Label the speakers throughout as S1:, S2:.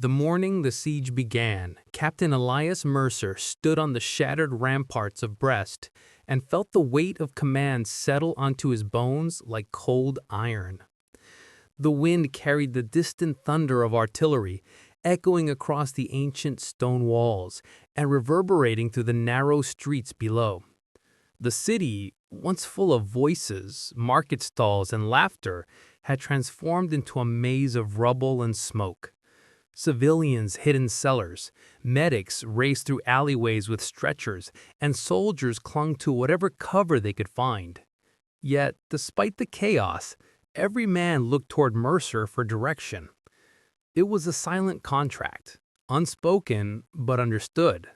S1: The morning the siege began, Captain Elias Mercer stood on the shattered ramparts of Brest and felt the weight of command settle onto his bones like cold iron. The wind carried the distant thunder of artillery, echoing across the ancient stone walls and reverberating through the narrow streets below. The city, once full of voices, market stalls, and laughter, had transformed into a maze of rubble and smoke. Civilians hid in cellars, medics raced through alleyways with stretchers, and soldiers clung to whatever cover they could find. Yet, despite the chaos, every man looked toward Mercer for direction. It was a silent contract, unspoken but understood.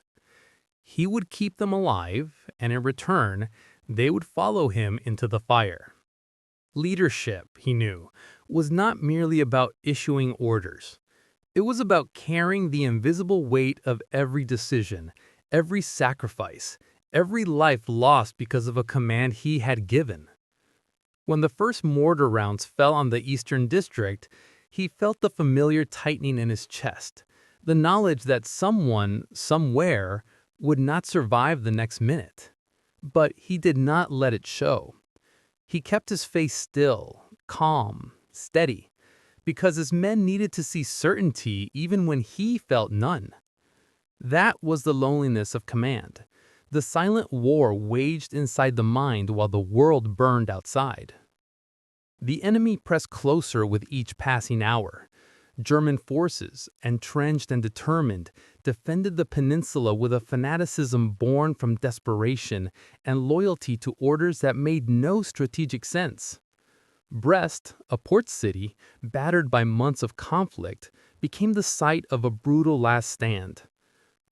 S1: He would keep them alive, and in return, they would follow him into the fire. Leadership, he knew, was not merely about issuing orders. It was about carrying the invisible weight of every decision, every sacrifice, every life lost because of a command he had given. When the first mortar rounds fell on the Eastern District, he felt the familiar tightening in his chest, the knowledge that someone, somewhere, would not survive the next minute. But he did not let it show. He kept his face still, calm, steady, because his men needed to see certainty even when he felt none. That was the loneliness of command, the silent war waged inside the mind while the world burned outside. The enemy pressed closer with each passing hour. German forces, entrenched and determined, defended the peninsula with a fanaticism born from desperation and loyalty to orders that made no strategic sense. Brest, a port city, battered by months of conflict, became the site of a brutal last stand.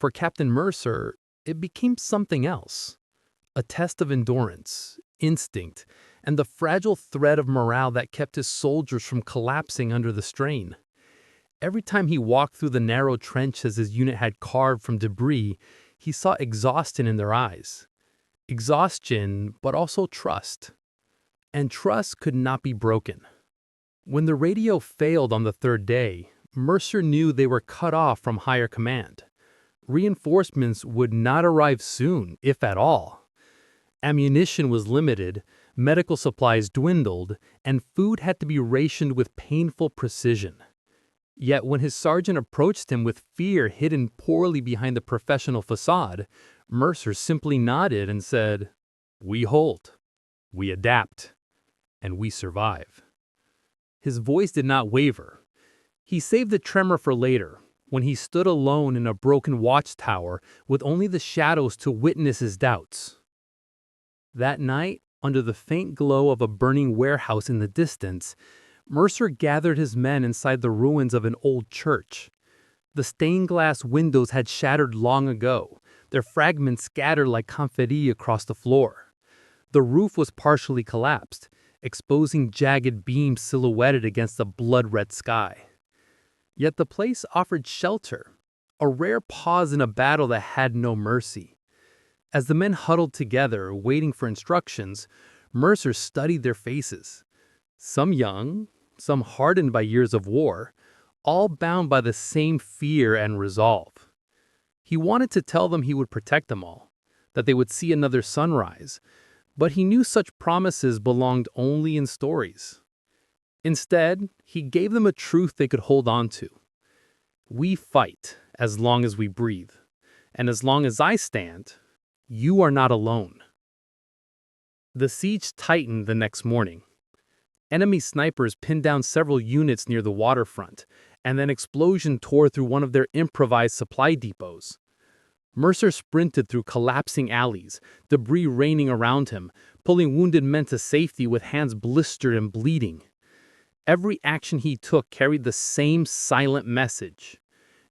S1: For Captain Mercer, it became something else. A test of endurance, instinct, and the fragile thread of morale that kept his soldiers from collapsing under the strain. Every time he walked through the narrow trenches his unit had carved from debris, he saw exhaustion in their eyes. Exhaustion, but also trust. And trust could not be broken. When the radio failed on the third day, Mercer knew they were cut off from higher command. Reinforcements would not arrive soon, if at all. Ammunition was limited, medical supplies dwindled, and food had to be rationed with painful precision. Yet when his sergeant approached him with fear hidden poorly behind the professional facade, Mercer simply nodded and said, "We hold, we adapt, and we survive." His voice did not waver. He saved the tremor for later, when he stood alone in a broken watchtower with only the shadows to witness his doubts. That night, under the faint glow of a burning warehouse in the distance, Mercer gathered his men inside the ruins of an old church. The stained glass windows had shattered long ago, their fragments scattered like confetti across the floor. The roof was partially collapsed, exposing jagged beams silhouetted against the blood-red sky. Yet the place offered shelter, a rare pause in a battle that had no mercy. As the men huddled together, waiting for instructions, Mercer studied their faces. Some young, some hardened by years of war, all bound by the same fear and resolve. He wanted to tell them he would protect them all, that they would see another sunrise, but he knew such promises belonged only in stories. Instead, he gave them a truth they could hold on to. We fight as long as we breathe, and as long as I stand, you are not alone. The siege tightened the next morning. Enemy snipers pinned down several units near the waterfront, and an explosion tore through one of their improvised supply depots. Mercer sprinted through collapsing alleys, debris raining around him, pulling wounded men to safety with hands blistered and bleeding. Every action he took carried the same silent message.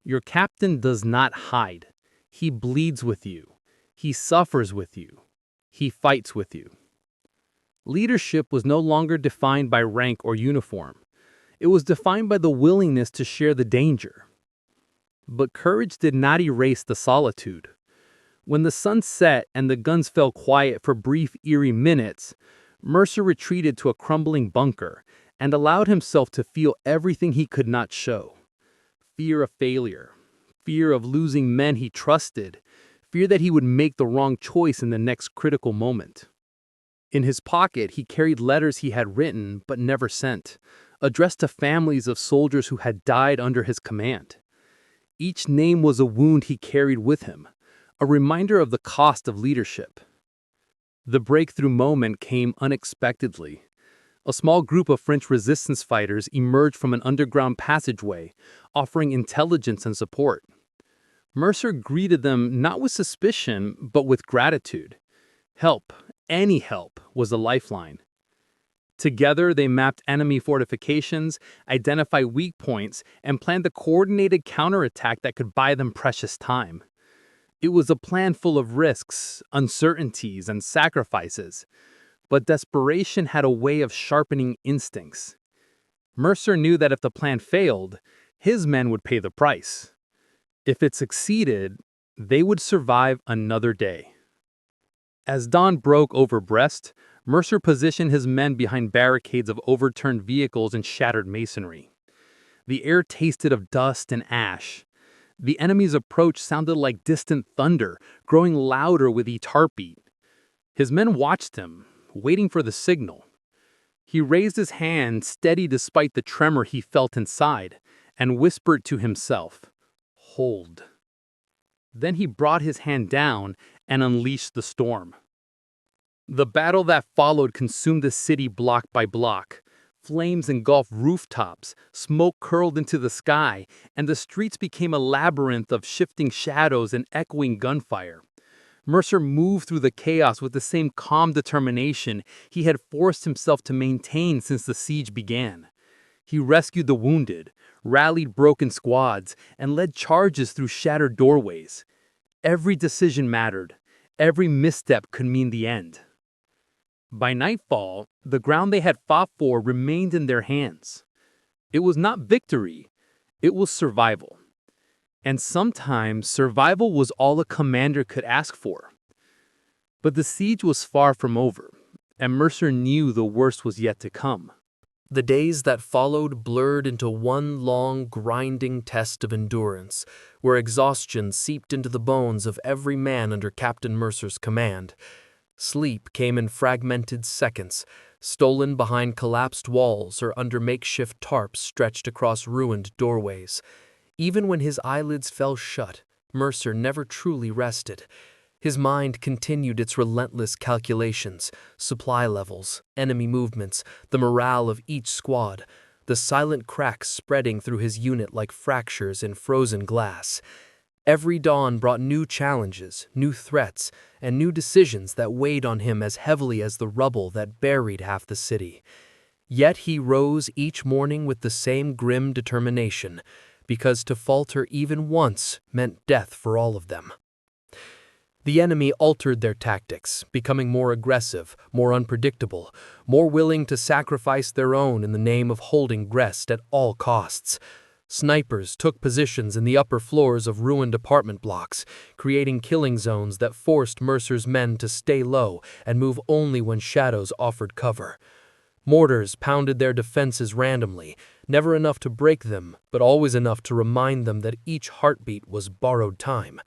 S1: Your captain does not hide. He bleeds with you. He suffers with you. He fights with you. Leadership was no longer defined by rank or uniform. It was defined by the willingness to share the danger. But courage did not erase the solitude. When the sun set and the guns fell quiet for brief, eerie minutes, Mercer retreated to a crumbling bunker and allowed himself to feel everything he could not show. fear of failure, fear of losing men he trusted, fear that he would make the wrong choice in the next critical moment. In his pocket, he carried letters he had written but never sent, addressed to families of soldiers who had died under his command. Each name was a wound he carried with him, a reminder of the cost of leadership. The breakthrough moment came unexpectedly. A small group of French resistance fighters emerged from an underground passageway, offering intelligence and support. Mercer greeted them not with suspicion, but with gratitude. Help, any help, was a lifeline. Together, they mapped enemy fortifications, identified weak points, and planned a coordinated counterattack that could buy them precious time. It was a plan full of risks, uncertainties, and sacrifices, but desperation had a way of sharpening instincts. Mercer knew that if the plan failed, his men would pay the price. If it succeeded, they would survive another day. As dawn broke over Brest, Mercer positioned his men behind barricades of overturned vehicles and shattered masonry. The air tasted of dust and ash. The enemy's approach sounded like distant thunder, growing louder with each heartbeat. His men watched him, waiting for the signal. He raised his hand, steady despite the tremor he felt inside, and whispered to himself, "Hold." Then he brought his hand down and unleashed the storm. The battle that followed consumed the city block by block. Flames engulfed rooftops, smoke curled into the sky, and the streets became a labyrinth of shifting shadows and echoing gunfire. Mercer moved through the chaos with the same calm determination he had forced himself to maintain since the siege began. He rescued the wounded, rallied broken squads, and led charges through shattered doorways. Every decision mattered. Every misstep could mean the end. By nightfall, the ground they had fought for remained in their hands. It was not victory, it was survival. And sometimes survival was all a commander could ask for. But the siege was far from over, and Mercer knew the worst was yet to come. The days that followed blurred into one long, grinding test of endurance, where exhaustion seeped into the bones of every man under Captain Mercer's command. Sleep came in fragmented seconds, stolen behind collapsed walls or under makeshift tarps stretched across ruined doorways. Even when his eyelids fell shut, Mercer never truly rested. His mind continued its relentless calculations, supply levels, enemy movements, the morale of each squad, the silent cracks spreading through his unit like fractures in frozen glass. Every dawn brought new challenges, new threats, and new decisions that weighed on him as heavily as the rubble that buried half the city. Yet he rose each morning with the same grim determination, because to falter even once meant death for all of them. The enemy altered their tactics, becoming more aggressive, more unpredictable, more willing to sacrifice their own in the name of holding Brest at all costs. Snipers took positions in the upper floors of ruined apartment blocks, creating killing zones that forced Mercer's men to stay low and move only when shadows offered cover. Mortars pounded their defenses randomly, never enough to break them, but always enough to remind them that each heartbeat was borrowed time.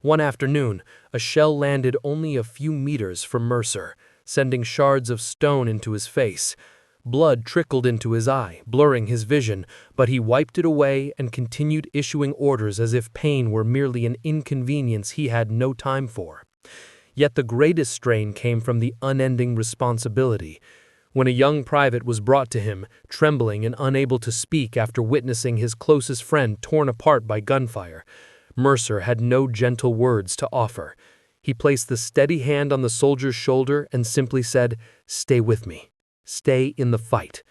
S1: One afternoon, a shell landed only a few meters from Mercer, sending shards of stone into his face. Blood trickled into his eye, blurring his vision, but he wiped it away and continued issuing orders as if pain were merely an inconvenience he had no time for. Yet the greatest strain came from the unending responsibility. When a young private was brought to him, trembling and unable to speak after witnessing his closest friend torn apart by gunfire, Mercer had no gentle words to offer. He placed the steady hand on the soldier's shoulder and simply said, "Stay with me. Stay in the fight."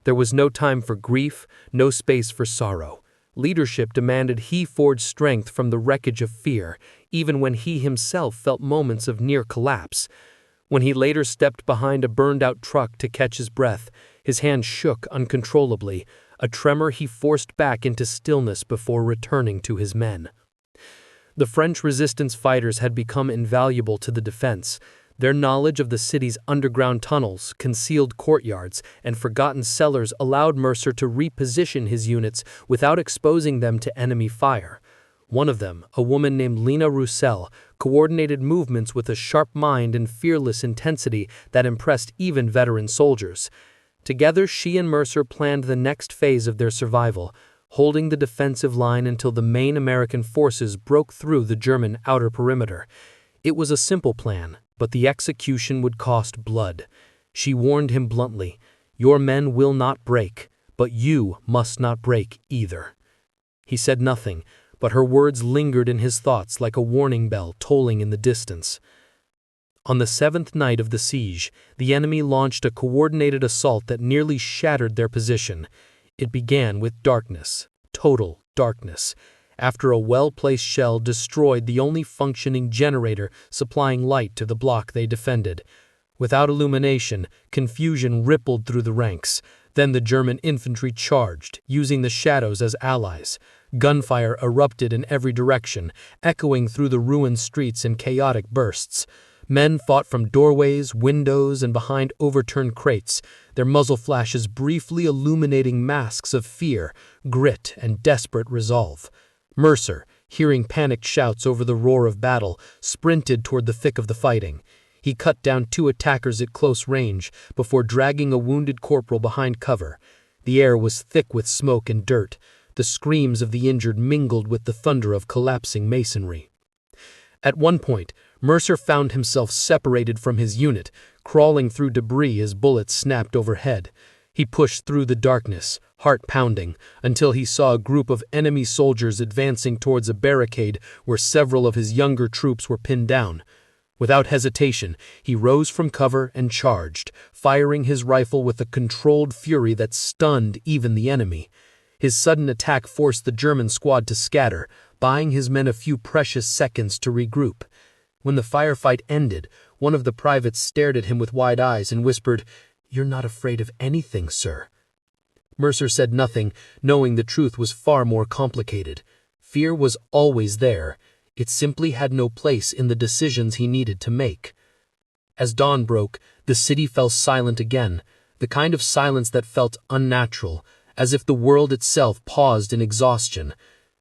S1: There was no time for grief, no space for sorrow. Leadership demanded he forge strength from the wreckage of fear, even when he himself felt moments of near collapse. When he later stepped behind a burned-out truck to catch his breath, his hand shook uncontrollably, a tremor he forced back into stillness before returning to his men. The French resistance fighters had become invaluable to the defense.
S2: Their knowledge of the city's underground tunnels, concealed courtyards, and forgotten cellars allowed Mercer to reposition his units without exposing them to enemy fire. One of them, a woman named Lena Roussel, coordinated movements with a sharp mind and fearless intensity that impressed even veteran soldiers. Together, she and Mercer planned the next phase of their survival, holding the defensive line until the main American forces broke through the German outer perimeter. It was a simple plan, but the execution would cost blood. She warned him bluntly, "Your men will not break, but you must not break either." He said nothing, but her words lingered in his thoughts like a warning bell tolling in the distance. On the 7th night of the siege, the enemy launched a coordinated assault that nearly shattered their position. It began with darkness, total darkness, after a well-placed shell destroyed the only functioning generator supplying light to the block they defended. Without illumination, confusion rippled through the ranks. Then the German infantry charged, using the shadows as allies. Gunfire erupted in every direction, echoing through the ruined streets in chaotic bursts. Men fought from doorways, windows, and behind overturned crates, their muzzle flashes briefly illuminating masks of fear, grit, and desperate resolve. Mercer, hearing panicked shouts over the roar of battle, sprinted toward the thick of the fighting. He cut down 2 attackers at close range before dragging a wounded corporal behind cover. The air was thick with smoke and dirt. The screams of the injured mingled with the thunder of collapsing masonry. At one point, Mercer found himself separated from his unit, crawling through debris as bullets snapped overhead. He pushed through the darkness, heart pounding, until he saw a group of enemy soldiers advancing towards a barricade where several of his younger troops were pinned down. Without hesitation, he rose from cover and charged, firing his rifle with a controlled fury that stunned even the enemy. His sudden attack forced the German squad to scatter, buying his men a few precious seconds to regroup. When the firefight ended, one of the privates stared at him with wide eyes and whispered, "You're not afraid of anything, sir." Mercer said nothing, knowing the truth was far more complicated. Fear was always there. It simply had no place in the decisions he needed to make. As dawn broke, the city fell silent again, the kind of silence that felt unnatural, as if the world itself paused in exhaustion.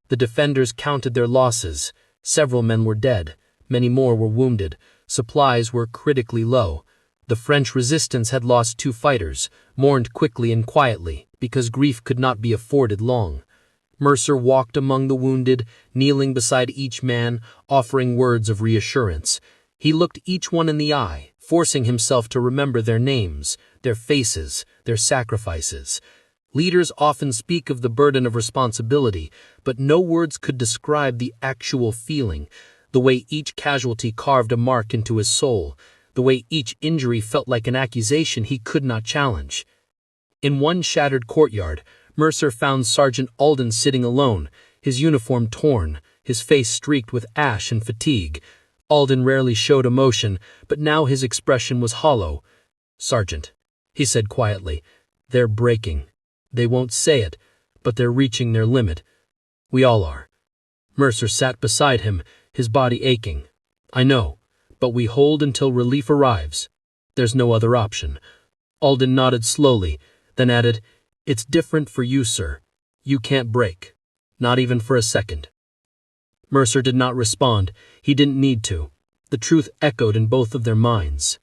S2: The defenders counted their losses. Several men were dead. Many more were wounded. Supplies were critically low. The French resistance had lost 2 fighters, mourned quickly and quietly, because grief could not be afforded long. Mercer walked among the wounded, kneeling beside each man, offering words of reassurance. He looked each one in the eye, forcing himself to remember their names, their faces, their sacrifices. Leaders often speak of the burden of responsibility, but no words could describe the actual feeling, the way each casualty carved a mark into his soul, the way each injury felt like an accusation he could not challenge. In one shattered courtyard, Mercer found Sergeant Alden sitting alone, his uniform torn, his face streaked with ash and fatigue. Alden rarely showed emotion, but now his expression was hollow. "Sergeant," he said quietly, "they're breaking. They won't say it, but they're reaching their limit. We all are." Mercer sat beside him, his body aching. "I know, but we hold until relief arrives. There's no other option." Alden nodded slowly, then added, "It's different for you, sir. You can't break. Not even for a second." Mercer did not respond. He didn't need to. The truth echoed in both of their minds.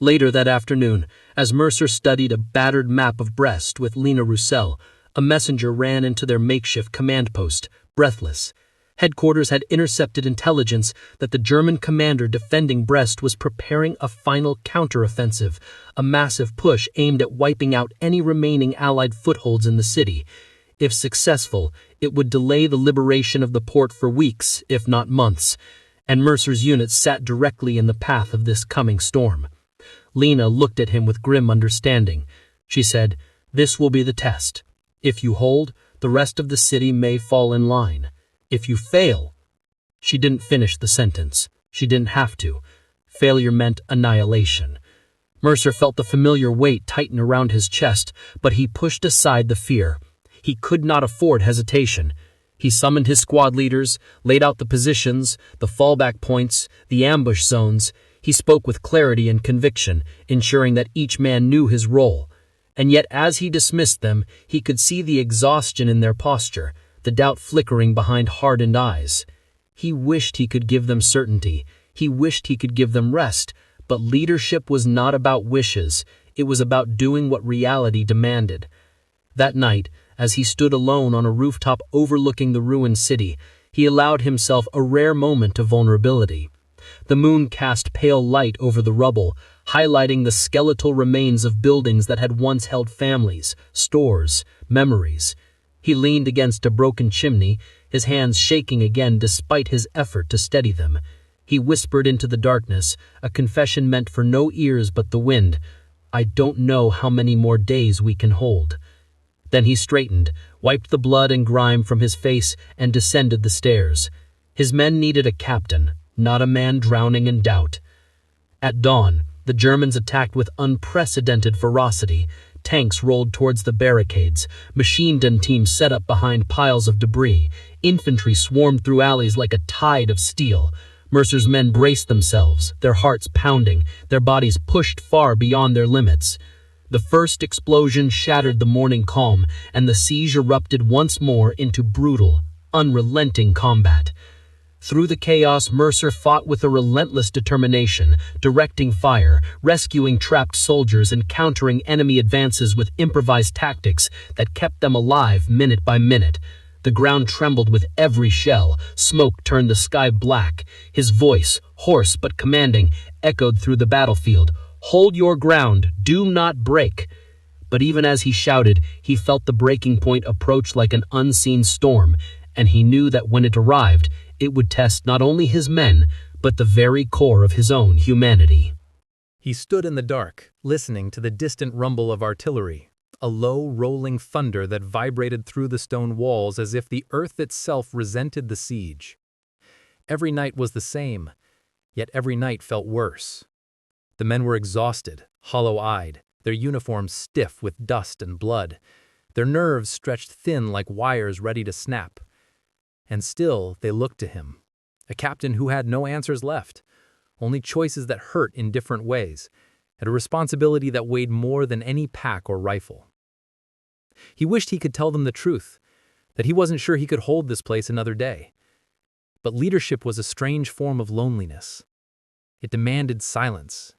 S2: Later that afternoon, as Mercer studied a battered map of Brest with Lena Roussel, a messenger ran into their makeshift command post, breathless. Headquarters had intercepted intelligence that the German commander defending Brest was preparing a final counteroffensive, a massive push aimed at wiping out any remaining Allied footholds in the city. If successful, it would delay the liberation of the port for weeks, if not months, and Mercer's unit sat directly in the path of this coming storm. Lena looked at him with grim understanding. She said, "This will be the test. If you hold, the rest of the city may fall in line. If you fail—" She didn't finish the sentence. She didn't have to. Failure meant annihilation. Mercer felt the familiar weight tighten around his chest, but he pushed aside the fear. He could not afford hesitation. He summoned his squad leaders, laid out the positions, the fallback points, the ambush zones. He spoke with clarity and conviction, ensuring that each man knew his role. And yet as he dismissed them, he could see the exhaustion in their posture, the doubt flickering behind hardened eyes. He wished he could give them certainty. He wished he could give them rest. But leadership was not about wishes. It was about doing what reality demanded. That night, as he stood alone on a rooftop overlooking the ruined city, he allowed himself a rare moment of vulnerability. The moon cast pale light over the rubble, highlighting the skeletal remains of buildings that had once held families, stores, memories. He leaned against a broken chimney, his hands shaking again despite his effort to steady them. He whispered into the darkness, a confession meant for no ears but the wind. "I don't know how many more days we can hold." Then he straightened, wiped the blood and grime from his face, and descended the stairs. His men needed a captain, not a man drowning in doubt. At dawn, the Germans attacked with unprecedented ferocity. Tanks rolled towards the barricades, machine gun teams set up behind piles of debris, infantry swarmed through alleys like a tide of steel. Mercer's men braced themselves, their hearts pounding, their bodies pushed far beyond their limits. The first explosion shattered the morning calm, and the siege erupted once more into brutal, unrelenting combat. Through the chaos, Mercer fought with a relentless determination, directing fire, rescuing trapped soldiers, and countering enemy advances with improvised tactics that kept them alive minute by minute. The ground trembled with every shell, smoke turned the sky black. His voice, hoarse but commanding, echoed through the battlefield. "Hold your ground, do not break." But even as he shouted, he felt the breaking point approach like an unseen storm, and he knew that when it arrived, it would test not only his men, but the very core of his own humanity.
S1: He stood in the dark, listening to the distant rumble of artillery, a low, rolling thunder that vibrated through the stone walls as if the earth itself resented the siege. Every night was the same, yet every night felt worse. The men were exhausted, hollow-eyed, their uniforms stiff with dust and blood, their nerves stretched thin like wires ready to snap. And still they looked to him, a captain who had no answers left, only choices that hurt in different ways, and a responsibility that weighed more than any pack or rifle. He wished he could tell them the truth, that he wasn't sure he could hold this place another day. But leadership was a strange form of loneliness. It demanded silence.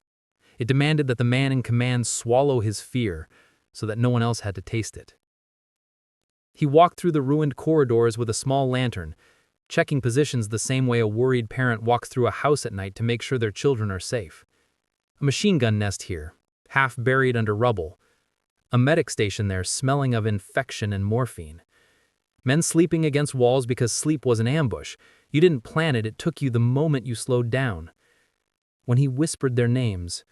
S1: It demanded that the man in command swallow his fear so that no one else had to taste it. He walked through the ruined corridors with a small lantern, checking positions the same way a worried parent walks through a house at night to make sure their children are safe. A machine gun nest here, half buried under rubble. A medic station there smelling of infection and morphine. Men sleeping against walls because sleep was an ambush. You didn't plan it, it took you the moment you slowed down. When he whispered their names,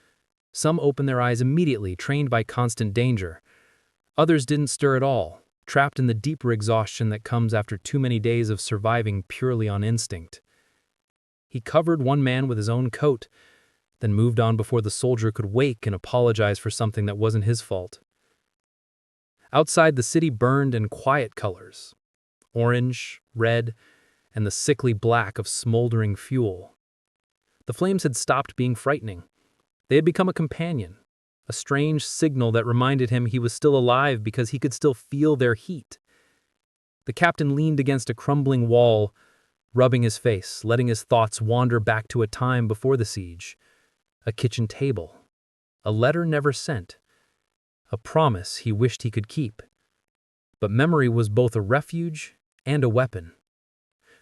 S1: some opened their eyes immediately, trained by constant danger. Others didn't stir at all, trapped in the deeper exhaustion that comes after too many days of surviving purely on instinct. He covered one man with his own coat, then moved on before the soldier could wake and apologize for something that wasn't his fault. Outside, the city burned in quiet colors, orange, red, and the sickly black of smoldering fuel. The flames had stopped being frightening. They had become a companion, a strange signal that reminded him he was still alive because he could still feel their heat. The captain leaned against a crumbling wall, rubbing his face, letting his thoughts wander back to a time before the siege. A kitchen table, a letter never sent, a promise he wished he could keep. But memory was both a refuge and a weapon.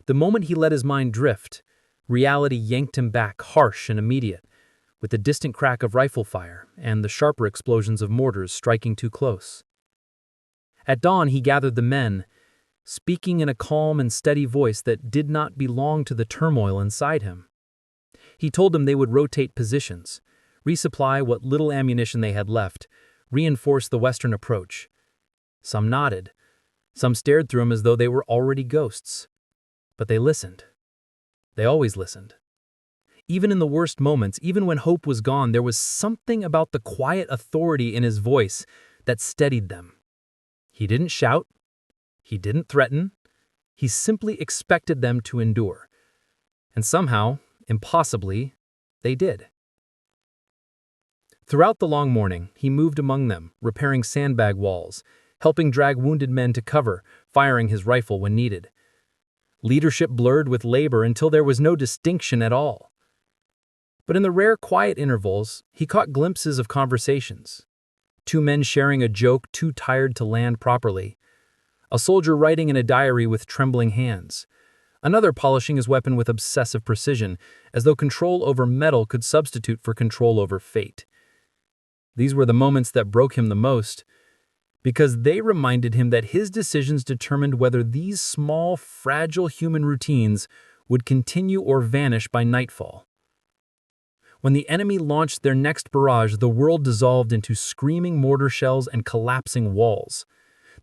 S1: The moment he let his mind drift, reality yanked him back, harsh and immediate, with the distant crack of rifle fire and the sharper explosions of mortars striking too close. At dawn, he gathered the men, speaking in a calm and steady voice that did not belong to the turmoil inside him. He told them they would rotate positions, resupply what little ammunition they had left, reinforce the western approach. Some nodded. Some stared through him as though they were already ghosts. But they listened. They always listened. Even in the worst moments, even when hope was gone, there was something about the quiet authority in his voice that steadied them. He didn't shout. He didn't threaten. He simply expected them to endure. And somehow, impossibly, they did.
S2: Throughout the long morning, he moved among them, repairing sandbag walls, helping drag wounded men to cover, firing his rifle when needed. Leadership blurred with labor until there was no distinction at all. But in the rare quiet intervals, he caught glimpses of conversations. Two men sharing a joke too tired to land properly. A soldier writing in a diary with trembling hands. Another polishing his weapon with obsessive precision, as though control over metal could substitute for control over fate. These were the moments that broke him the most, because they reminded him that his decisions determined whether these small, fragile human routines would continue or vanish by nightfall. When the enemy launched their next barrage, the world dissolved into screaming mortar shells and collapsing walls.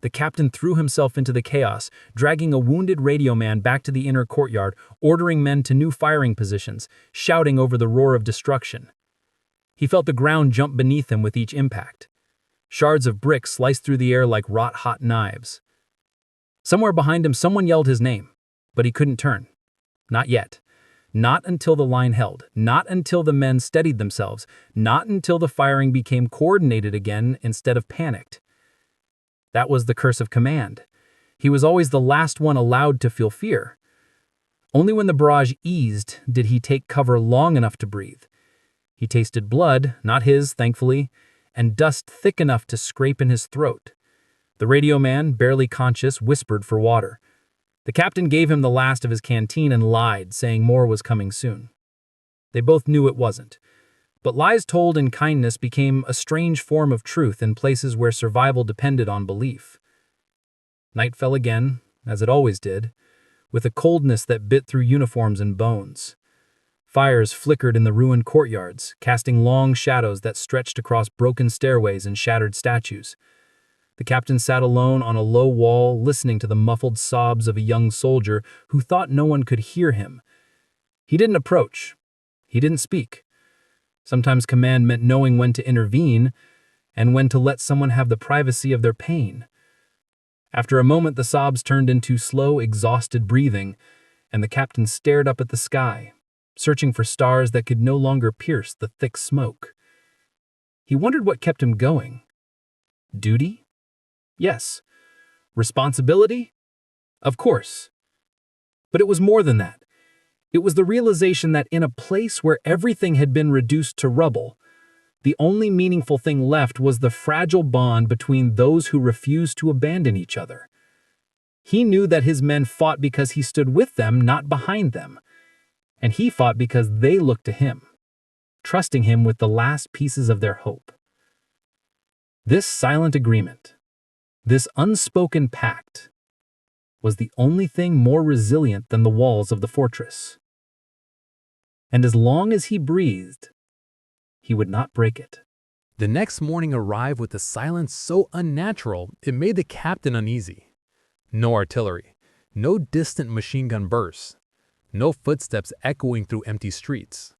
S2: The captain threw himself into the chaos, dragging a wounded radio man back to the inner courtyard, ordering men to new firing positions, shouting over the roar of destruction. He felt the ground jump beneath him with each impact. Shards of brick sliced through the air like hot knives. Somewhere behind him, someone yelled his name, but he couldn't turn. Not yet. Not until the line held. Not until the men steadied themselves. Not until the firing became coordinated again instead of panicked. That was the curse of command. He was always the last one allowed to feel fear. Only when the barrage eased did he take cover long enough to breathe. He tasted blood, not his, thankfully, and dust thick enough to scrape in his throat. The radio man, barely conscious, whispered for water. The captain gave him the last of his canteen and lied, saying more was coming soon. They both knew it wasn't. But lies told in kindness became a strange form of truth in places where survival depended on belief. Night fell again, as it always did, with a coldness that bit through uniforms and bones. Fires flickered in the ruined courtyards, casting long shadows that stretched across broken stairways and shattered statues. The captain sat alone on a low wall, listening to the muffled sobs of a young soldier who thought no one could hear him. He didn't approach. He didn't speak. Sometimes command meant knowing when to intervene and when to let someone have the privacy of their pain. After a moment, the sobs turned into slow, exhausted breathing, and the captain stared up at the sky, searching for stars that could no longer pierce the thick smoke. He wondered what kept him going. Duty? Yes. Responsibility? Of course. But it was more than that. It was the realization that in a place where everything had been reduced to rubble, the only meaningful thing left was the fragile bond between those who refused to abandon each other. He knew that his men fought because he stood with them, not behind them. And he fought because they looked to him, trusting him with the last pieces of their hope. This silent agreement, this unspoken pact, was the only thing more resilient than the walls of the fortress. And as long as he breathed, he would not break it.
S1: The next morning arrived with a silence so unnatural it made the captain uneasy. No artillery, no distant machine gun bursts, no footsteps echoing through empty streets.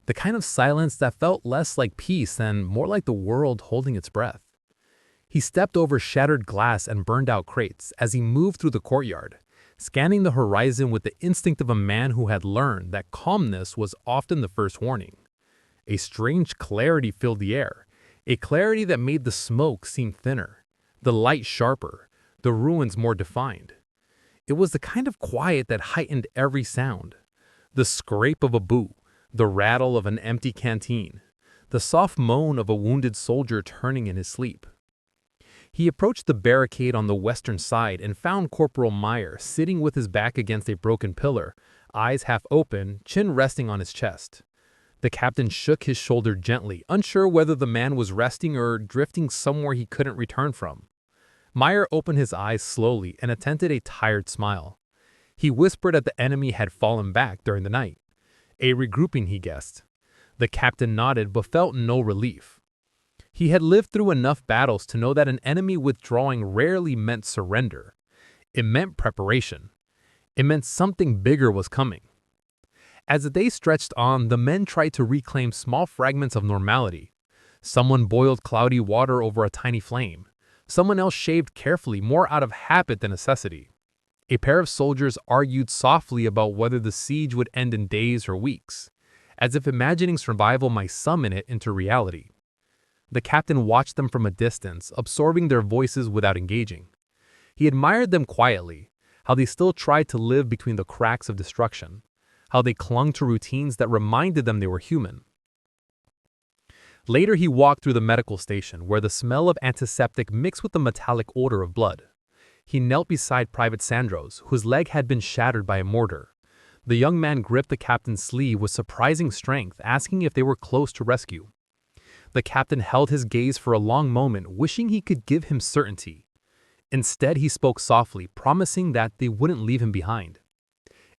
S1: The kind of silence that felt less like peace and more like the world holding its breath. He stepped over shattered glass and burned-out crates as he moved through the courtyard, scanning the horizon with the instinct of a man who had learned that calmness was often the first warning. A strange clarity filled the air, a clarity that made the smoke seem thinner, the light sharper, the ruins more defined. It was the kind of quiet that heightened every sound. The scrape of a boot, the rattle of an empty canteen, the soft moan of a wounded soldier turning in his sleep. He approached the barricade on the western side and found Corporal Meyer sitting with his back against a broken pillar, eyes half open, chin resting on his chest. The captain shook his shoulder gently, unsure whether the man was resting or drifting somewhere he couldn't return from. Meyer opened his eyes slowly and attempted a tired smile. He whispered that the enemy had fallen back during the night. A regrouping, he guessed. The captain nodded but felt no relief. He had lived through enough battles to know that an enemy withdrawing rarely meant surrender. It meant preparation. It meant something bigger was coming. As the day stretched on, the men tried to reclaim small fragments of normality. Someone boiled cloudy water over a tiny flame. Someone else shaved carefully, more out of habit than necessity. A pair of soldiers argued softly about whether the siege would end in days or weeks, as if imagining survival might summon it into reality.
S3: The captain watched them from a distance, absorbing their voices without engaging. He admired them quietly, how they still tried to live between the cracks of destruction, how they clung to routines that reminded them they were human. Later he walked through the medical station, where the smell of antiseptic mixed with the metallic odor of blood. He knelt beside Private Sandros, whose leg had been shattered by a mortar. The young man gripped the captain's sleeve with surprising strength, asking if they were close to rescue. The captain held his gaze for a long moment, wishing he could give him certainty. Instead, he spoke softly, promising that they wouldn't leave him behind.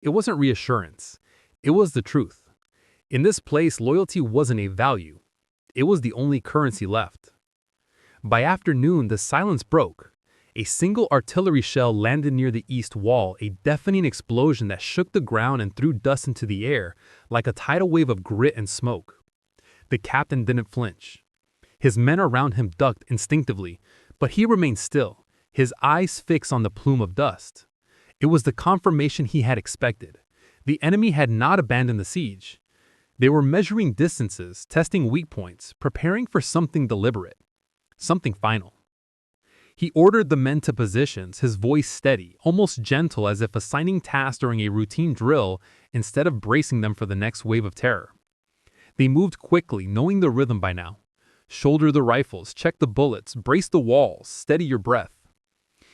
S3: It wasn't reassurance. It was the truth. In this place, loyalty wasn't a value. It was the only currency left. By afternoon, the silence broke. A single artillery shell landed near the east wall, a deafening explosion that shook the ground and threw dust into the air like a tidal wave of grit and smoke. The captain didn't flinch. His men around him ducked instinctively, but he remained still, his eyes fixed on the plume of dust. It was the confirmation he had expected. The enemy had not abandoned the siege. They were measuring distances, testing weak points, preparing for something deliberate, something final. He ordered the men to positions, his voice steady, almost gentle, as if assigning tasks during a routine drill instead of bracing them for the next wave of terror. They moved quickly, knowing the rhythm by now. Shoulder the rifles, check the bullets, brace the walls, steady your breath.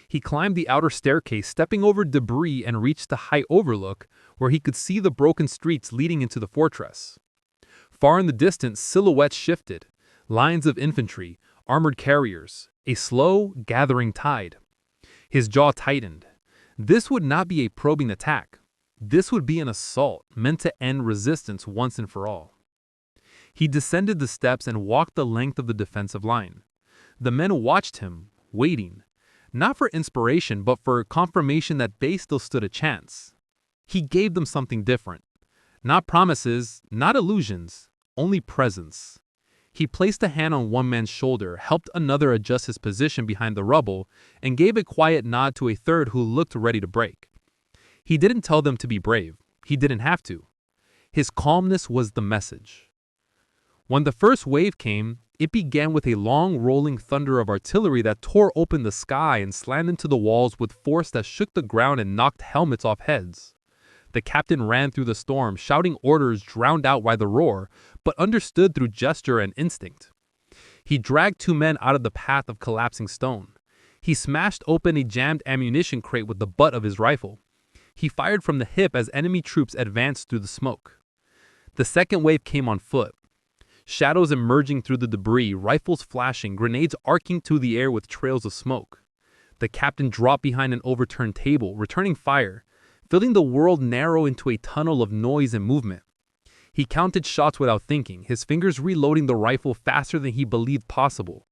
S3: He climbed the outer staircase, stepping over debris, and reached the high overlook where he could see the broken streets leading into the fortress. Far in the distance, silhouettes shifted, lines of infantry, armored carriers, a slow, gathering tide. His jaw tightened. This would not be a probing attack. This would be an assault meant to end resistance once and for all. He descended the steps and walked the length of the defensive line. The men watched him, waiting, not for inspiration but for confirmation that they still stood a chance. He gave them something different. Not promises, not illusions, only presence. He placed a hand on one man's shoulder, helped another adjust his position behind the rubble, and gave a quiet nod to a third who looked ready to break. He didn't tell them to be brave. He didn't have to. His calmness was the message. When the first wave came, it began with a long rolling thunder of artillery that tore open the sky and slammed into the walls with force that shook the ground and knocked helmets off heads. The captain ran through the storm, shouting orders drowned out by the roar, but understood through gesture and instinct. He dragged two men out of the path of collapsing stone. He smashed open a jammed ammunition crate with the butt of his rifle. He fired from the hip as enemy troops advanced through the smoke. The second wave came on foot. Shadows emerging through the debris, rifles flashing, grenades arcing to the air with trails of smoke. The captain dropped behind an overturned table, returning fire, filling the world narrow into a tunnel of noise and movement. He counted shots without thinking, his fingers reloading the rifle faster than he believed possible.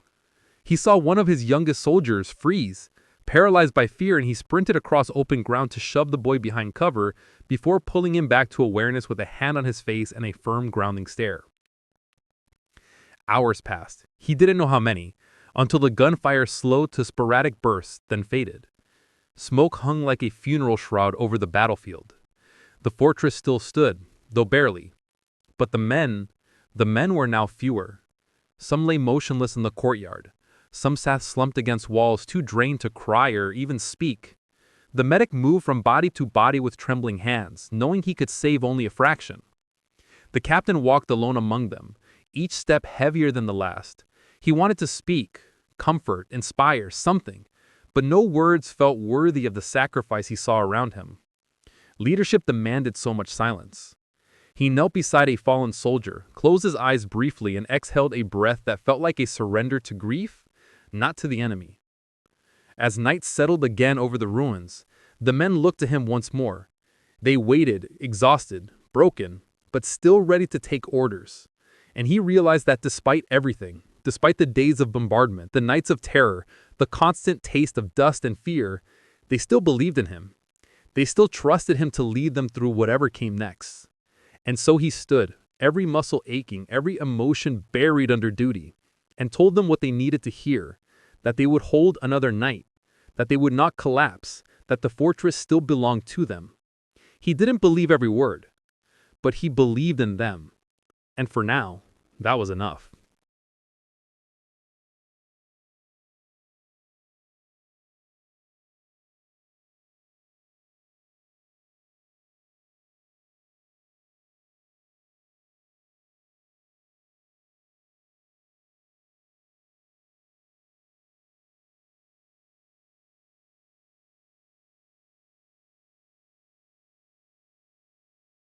S3: He saw one of his youngest soldiers freeze, paralyzed by fear, and he sprinted across open ground to shove the boy behind cover before pulling him back to awareness with a hand on his face and a firm grounding stare. Hours passed, he didn't know how many, until the gunfire slowed to sporadic bursts, then faded. Smoke hung like a funeral shroud over the battlefield. The fortress still stood, though barely. But the men were now fewer. Some lay motionless in the courtyard. Some sat slumped against walls, too drained to cry or even speak. The medic moved from body to body with trembling hands, knowing he could save only a fraction. The captain walked alone among them, each step heavier than the last. He wanted to speak, comfort, inspire, something, but no words felt worthy of the sacrifice he saw around him. Leadership demanded so much silence. He knelt beside a fallen soldier, closed his eyes briefly, and exhaled a breath that felt like a surrender to grief, not to the enemy. As night settled again over the ruins, the men looked to him once more. They waited, exhausted, broken, but still ready to take orders. And he realized that despite everything, despite the days of bombardment, the nights of terror, the constant taste of dust and fear, they still believed in him. They still trusted him to lead them through whatever came next. And so he stood, every muscle aching, every emotion buried under duty, and told them what they needed to hear, that they would hold another night, that they would not collapse, that the fortress still belonged to them. He didn't believe every word, but he believed in them. And for now, that was enough.